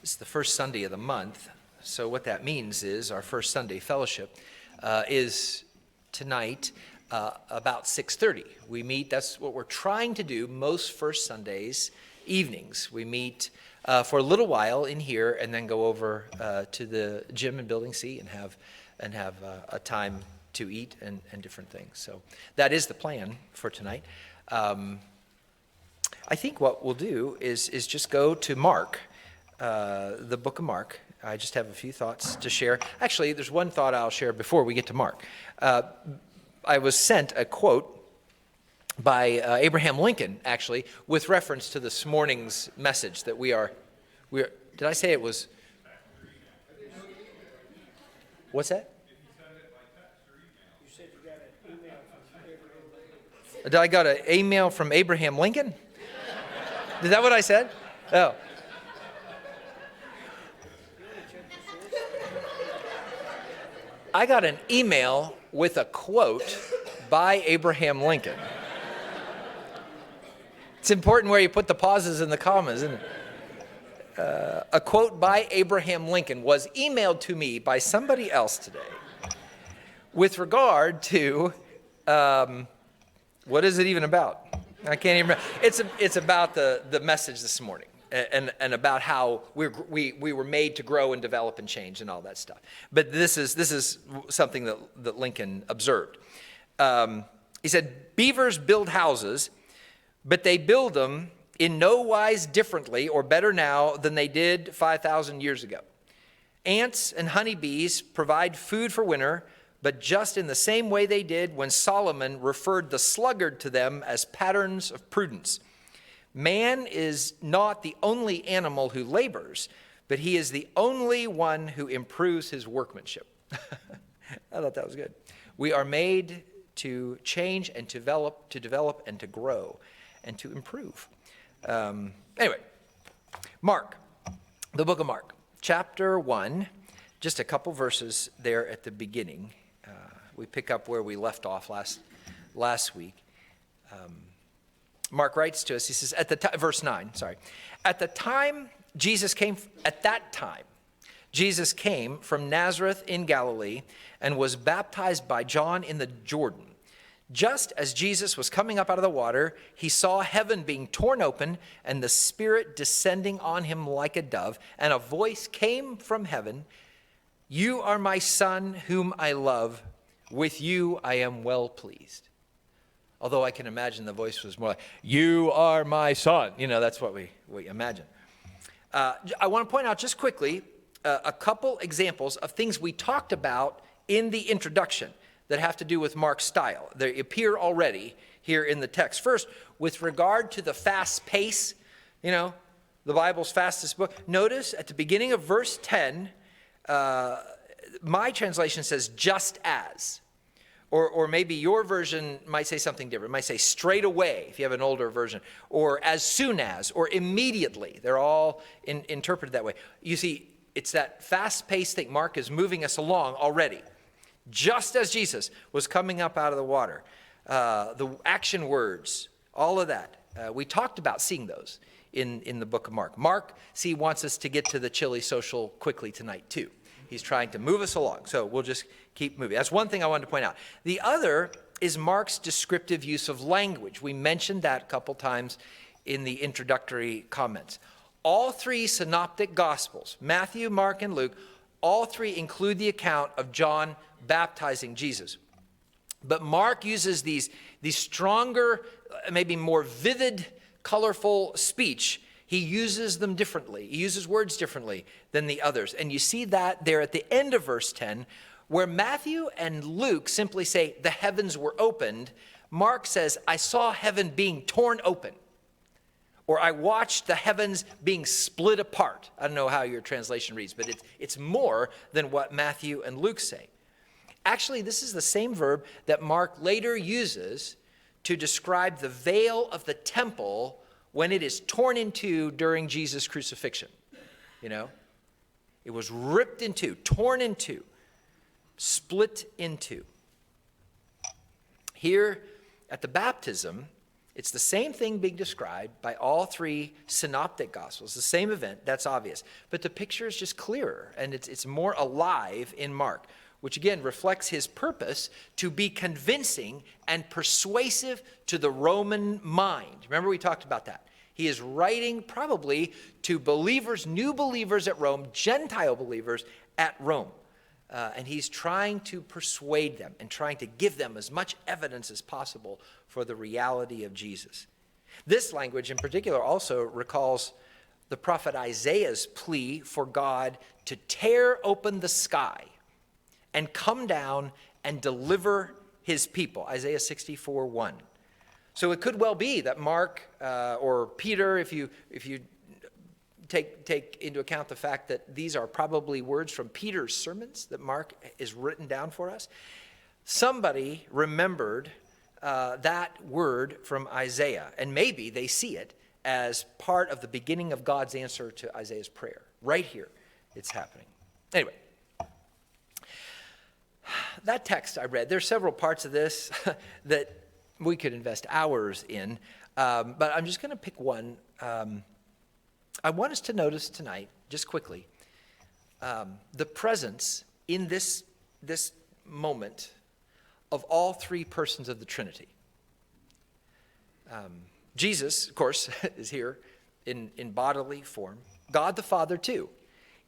It's the first Sunday of the month. So what that means is our first Sunday fellowship is tonight about 6:30. We meet, that's what we're trying to do most first Sundays evenings. We meet for a little while in here and then go over to the gym and building C and have a time to eat and different things. So that is the plan for tonight. I think what we'll do is just go to Mark, the book of Mark. I just have a few thoughts to share. Actually, there's one thought I'll share before we get to Mark. I was sent a quote by Abraham Lincoln, actually, with reference to this morning's message that we are. Did I say it was? What's that? Did I got an email from Abraham Lincoln? Is that what I said? Oh. I got an email with a quote by Abraham Lincoln. It's important where you put the pauses and the commas, isn't it? A quote by Abraham Lincoln was emailed to me by somebody else today with regard to, what is it even about? I can't even remember. It's about the message this morning and about how we were made to grow and develop and change and all that stuff. But this is something that Lincoln observed. He said, beavers build houses, but they build them in no wise differently or better now than they did 5,000 years ago. Ants and honeybees provide food for winter, but just in the same way they did when Solomon referred the sluggard to them as patterns of prudence. Man is not the only animal who labors, but he is the only one who improves his workmanship. I thought that was good. We are made to change and to develop and to grow and to improve. Anyway, Mark, the book of Mark, chapter 1, just a couple verses there at the beginning. We pick up where we left off last week. Mark writes to us, he says, verse 9, sorry. At that time, Jesus came from Nazareth in Galilee and was baptized by John in the Jordan. Just as Jesus was coming up out of the water, he saw heaven being torn open and the Spirit descending on him like a dove, and a voice came from heaven, "You are my Son, whom I love. With you I am well pleased." Although I can imagine the voice was more like, "You are my Son." You know, that's what we imagine. I want to point out just quickly a couple examples of things we talked about in the introduction that have to do with Mark's style. They appear already here in the text. First, with regard to the fast pace, you know, the Bible's fastest book. Notice at the beginning of verse 10, my translation says just as. Or maybe your version might say something different. It might say straight away if you have an older version. Or as soon as, or immediately. They're all interpreted that way. You see, it's that fast-paced thing. Mark is moving us along already. Just as Jesus was coming up out of the water. The action words, all of that. We talked about seeing those in the book of Mark. Mark, wants us to get to the chili social quickly tonight too. He's trying to move us along, so we'll just keep moving. That's one thing I wanted to point out. The other is Mark's descriptive use of language. We mentioned that a couple times in the introductory comments. All three synoptic gospels, Matthew, Mark, and Luke, all three include the account of John baptizing Jesus. But Mark uses these stronger, maybe more vivid, colorful speech. He uses them differently. He uses words differently than the others. And you see that there at the end of verse 10, where Matthew and Luke simply say, the heavens were opened. Mark says, I saw heaven being torn open. Or I watched the heavens being split apart. I don't know how your translation reads, but it's more than what Matthew and Luke say. Actually, this is the same verb that Mark later uses to describe the veil of the temple when it is torn in two during Jesus' crucifixion. You know, it was ripped in two, torn in two, split in two. Here at the baptism, It's the same thing being described by all three synoptic gospels, the same event, that's obvious. But the picture is just clearer, and it's more alive in Mark, which again reflects his purpose to be convincing and persuasive to the Roman mind. Remember we talked about that. He is writing probably to believers, new believers at Rome, Gentile believers at Rome. And he's trying to persuade them and trying to give them as much evidence as possible for the reality of Jesus. This language in particular also recalls the prophet Isaiah's plea for God to tear open the sky and come down and deliver his people, Isaiah 64:1. So it could well be that Mark or Peter, if you take into account the fact that these are probably words from Peter's sermons that Mark is written down for us. Somebody remembered that word from Isaiah, and maybe they see it as part of the beginning of God's answer to Isaiah's prayer. Right here, it's happening. Anyway, that text I read, there's several parts of this that we could invest hours in, but I'm just going to pick one. I want us to notice tonight, just quickly, the presence in this moment of all three persons of the Trinity. Jesus, of course, is here in bodily form. God the Father, too,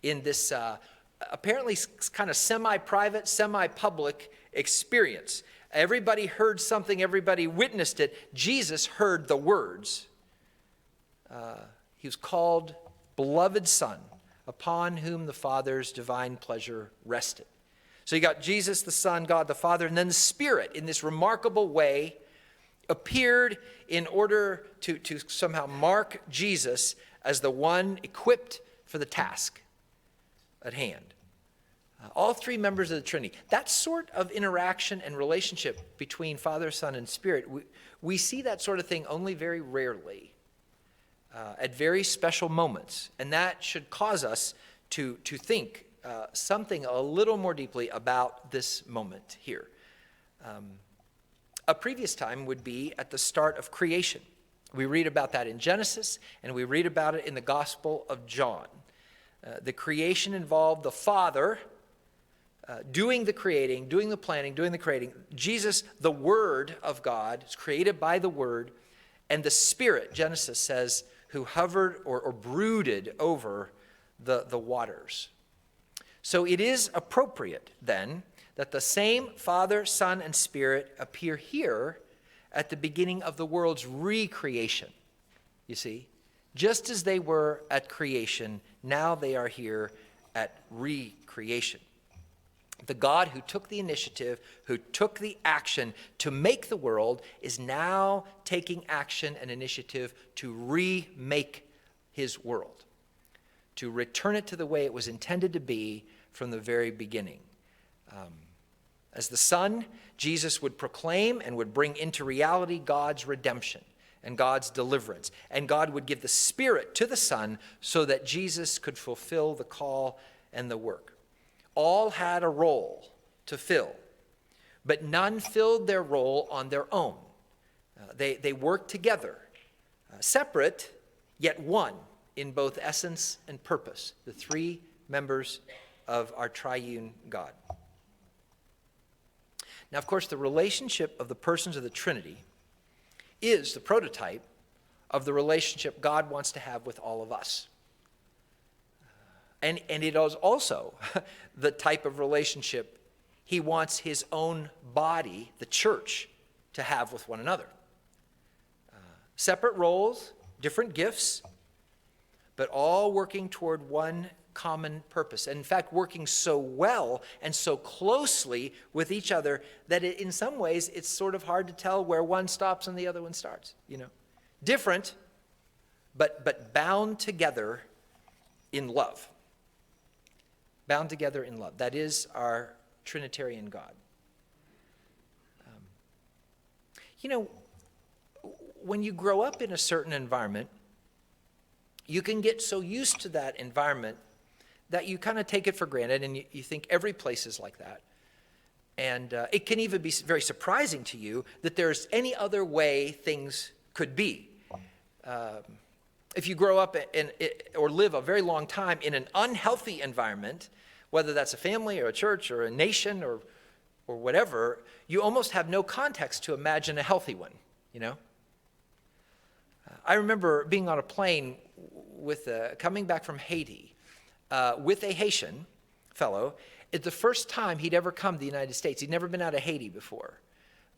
in this apparently kind of semi-private, semi-public experience. Everybody heard something, everybody witnessed it. Jesus heard the words. He was called Beloved Son, upon whom the Father's divine pleasure rested. So you got Jesus the Son, God the Father, and then the Spirit in this remarkable way appeared in order to somehow mark Jesus as the one equipped for the task at hand. All three members of the Trinity. That sort of interaction and relationship between Father, Son, and Spirit, we see that sort of thing only very rarely. At very special moments. And that should cause us to think something a little more deeply about this moment here. A previous time would be at the start of creation. We read about that in Genesis, and we read about it in the Gospel of John. The creation involved the Father doing the creating, doing the planning, doing the creating. Jesus, the Word of God, is created by the Word, and the Spirit, Genesis says, who hovered or brooded over the waters. So it is appropriate, then, that the same Father, Son, and Spirit appear here at the beginning of the world's recreation. You see? Just as they were at creation, now they are here at recreation. The God who took the initiative, who took the action to make the world, is now taking action and initiative to remake his world, to return it to the way it was intended to be from the very beginning. As the Son, Jesus would proclaim and would bring into reality God's redemption and God's deliverance. And God would give the Spirit to the Son so that Jesus could fulfill the call and the work. All had a role to fill, but none filled their role on their own. They worked together, separate, yet one in both essence and purpose, the three members of our triune God. Now, of course, the relationship of the persons of the Trinity is the prototype of the relationship God wants to have with all of us. And it is also the type of relationship he wants his own body, the church, to have with one another. Separate roles, different gifts, but all working toward one common purpose. And in fact, working so well and so closely with each other that in some ways it's sort of hard to tell where one stops and the other one starts. Different, but bound together in love. Bound together in love. That is our Trinitarian God. When you grow up in a certain environment, you can get so used to that environment that you kind of take it for granted and you think every place is like that. And it can even be very surprising to you that there's any other way things could be. If you grow up or live a very long time in an unhealthy environment, whether that's a family or a church or a nation or whatever, you almost have no context to imagine a healthy one, you know? I remember being on a plane coming back from Haiti with a Haitian fellow. It's the first time he'd ever come to the United States. He'd never been out of Haiti before.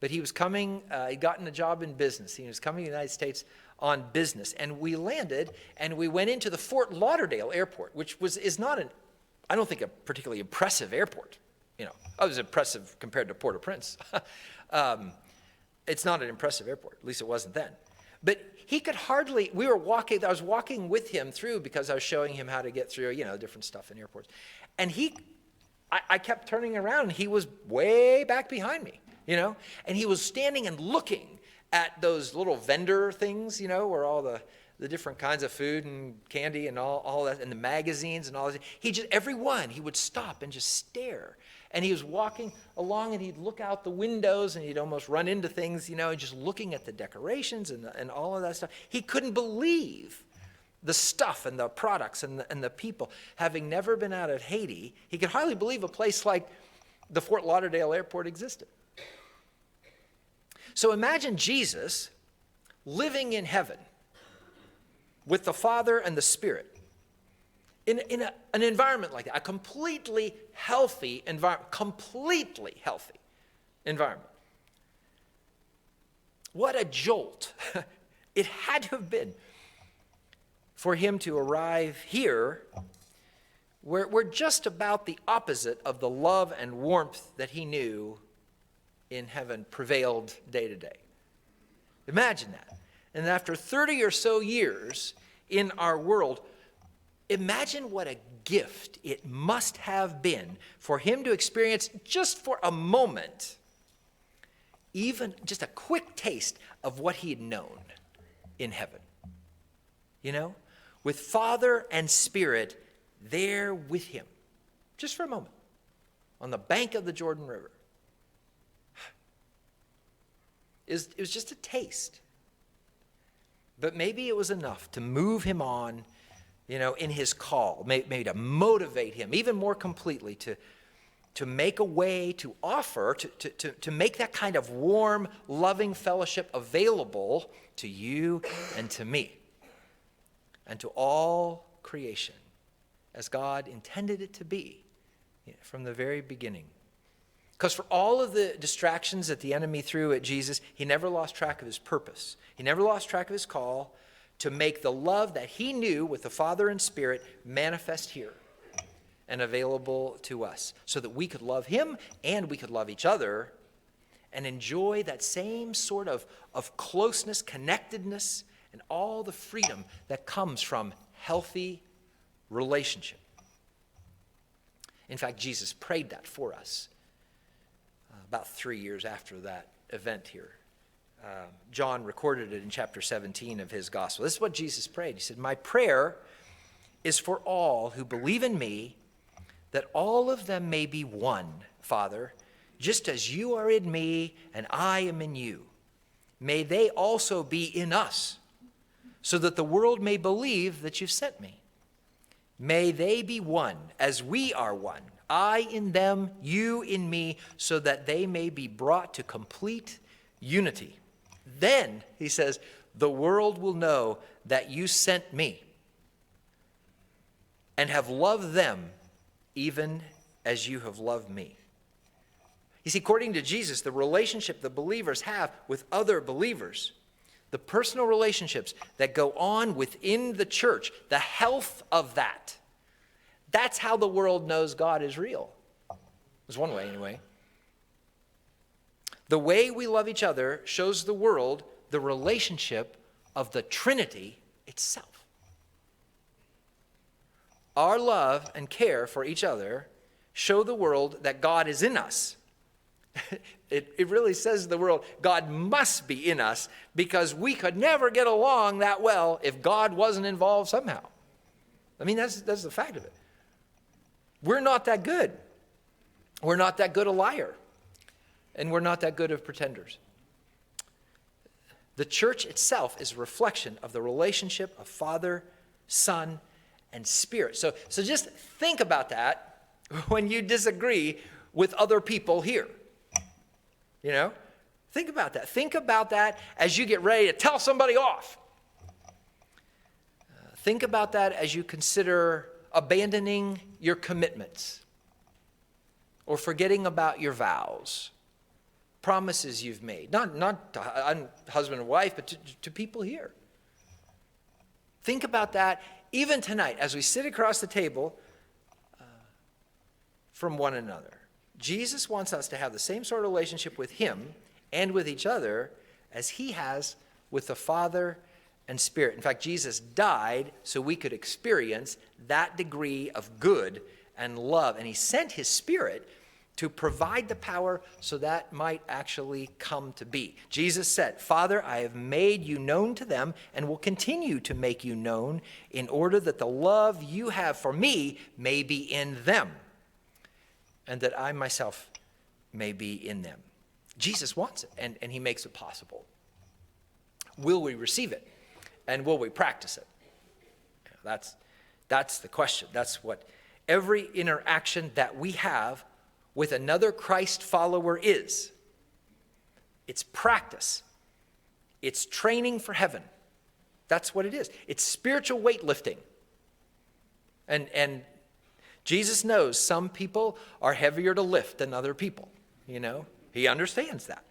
But he was coming, he'd gotten a job in business. He was coming to the United States on business. And we landed, and we went into the Fort Lauderdale airport, which is not I don't think a particularly impressive airport. You know, it was impressive compared to Port-au-Prince. It's not an impressive airport, at least it wasn't then. But he could hardly, I was walking with him through because I was showing him how to get through, you know, different stuff in airports. And I kept turning around, and he was way back behind me, you know? And he was standing and looking at those little vendor things, you know, where all the different kinds of food and candy and all that, and the magazines and all that. He would stop and just stare. And he was walking along, and he'd look out the windows, and he'd almost run into things, you know, just looking at the decorations and all of that stuff. He couldn't believe the stuff and the products and the people. Having never been out of Haiti, he could hardly believe a place like the Fort Lauderdale airport existed. So imagine Jesus living in heaven with the Father and the Spirit in an environment like that, a completely healthy environment. What a jolt it had to have been for him to arrive here where we're just about the opposite of the love and warmth that he knew in heaven prevailed day to day. Imagine that. And after 30 or so years in our world, imagine what a gift it must have been for him to experience just for a moment, even just a quick taste of what he had known in heaven. You know, with Father and Spirit there with him, just for a moment, on the bank of the Jordan River. It was just a taste. But maybe it was enough to move him on, you know, in his call, maybe to motivate him even more completely to make a way, to offer, to make that kind of warm, loving fellowship available to you and to me and to all creation as God intended it to be, you know, from the very beginning. Because for all of the distractions that the enemy threw at Jesus, he never lost track of his purpose. He never lost track of his call to make the love that he knew with the Father and Spirit manifest here and available to us so that we could love him and we could love each other and enjoy that same sort of closeness, connectedness, and all the freedom that comes from healthy relationship. In fact, Jesus prayed that for us about 3 years after that event here. John recorded it in chapter 17 of his gospel. This is what Jesus prayed. He said, "My prayer is for all who believe in me, that all of them may be one, Father, just as you are in me and I am in you. May they also be in us, so that the world may believe that you've sent me. May they be one as we are one, I in them, you in me, so that they may be brought to complete unity. Then," he says, "the world will know that you sent me and have loved them even as you have loved me." You see, according to Jesus, the relationship the believers have with other believers, the personal relationships that go on within the church, the health of that, that's how the world knows God is real. There's one way, anyway. The way we love each other shows the world the relationship of the Trinity itself. Our love and care for each other show the world that God is in us. It really says to the world, God must be in us because we could never get along that well if God wasn't involved somehow. I mean, that's the fact of it. We're not that good. We're not that good a liar. And we're not that good of pretenders. The church itself is a reflection of the relationship of Father, Son, and Spirit. So just think about that when you disagree with other people here. You know? Think about that. Think about that as you get ready to tell somebody off. Think about that as you consider abandoning your commitments or forgetting about your vows, promises you've made, not to husband and wife, but to people here. Think about that even tonight as we sit across the table from one another. Jesus wants us to have the same sort of relationship with him and with each other as he has with the Father and Spirit. In fact, Jesus died so we could experience that degree of good and love. And he sent his Spirit to provide the power so that might actually come to be. Jesus said, Father, I have made you known to them and will continue to make you known in order that the love you have for me may be in them and that I myself may be in them. Jesus wants it, and he makes it possible. Will we receive it? And will we practice it? That's the question. That's what every interaction that we have with another Christ follower is. It's practice. It's training for heaven. That's what it is. It's spiritual weightlifting. And Jesus knows some people are heavier to lift than other people. You know, he understands that.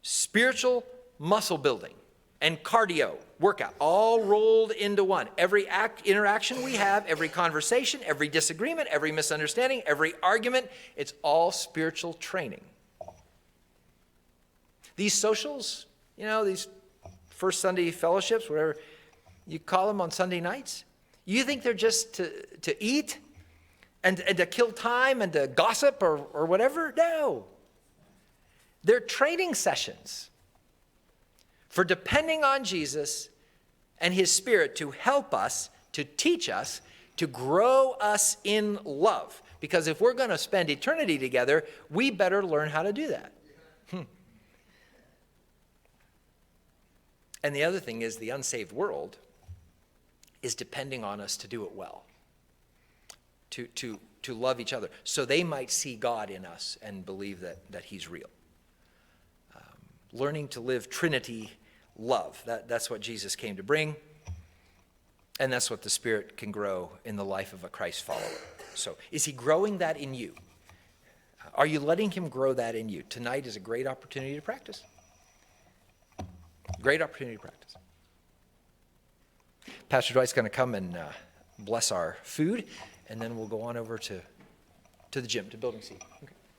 Spiritual muscle building and cardio workout, all rolled into one. Every interaction we have, every conversation, every disagreement, every misunderstanding, every argument, it's all spiritual training. These socials, you know, these First Sunday fellowships, whatever you call them on Sunday nights, you think they're just to eat and to kill time and to gossip or whatever? No. They're training sessions for depending on Jesus and his Spirit to help us, to teach us, to grow us in love. Because if we're going to spend eternity together, we better learn how to do that. And the other thing is the unsaved world is depending on us to do it well, to love each other, so they might see God in us and believe that he's real. Learning to live Trinity love. That's what Jesus came to bring. And that's what the Spirit can grow in the life of a Christ follower. So is he growing that in you? Are you letting him grow that in you? Tonight is a great opportunity to practice. Great opportunity to practice. Pastor Dwight's going to come and bless our food, and then we'll go on over to the gym, to Building C. Okay.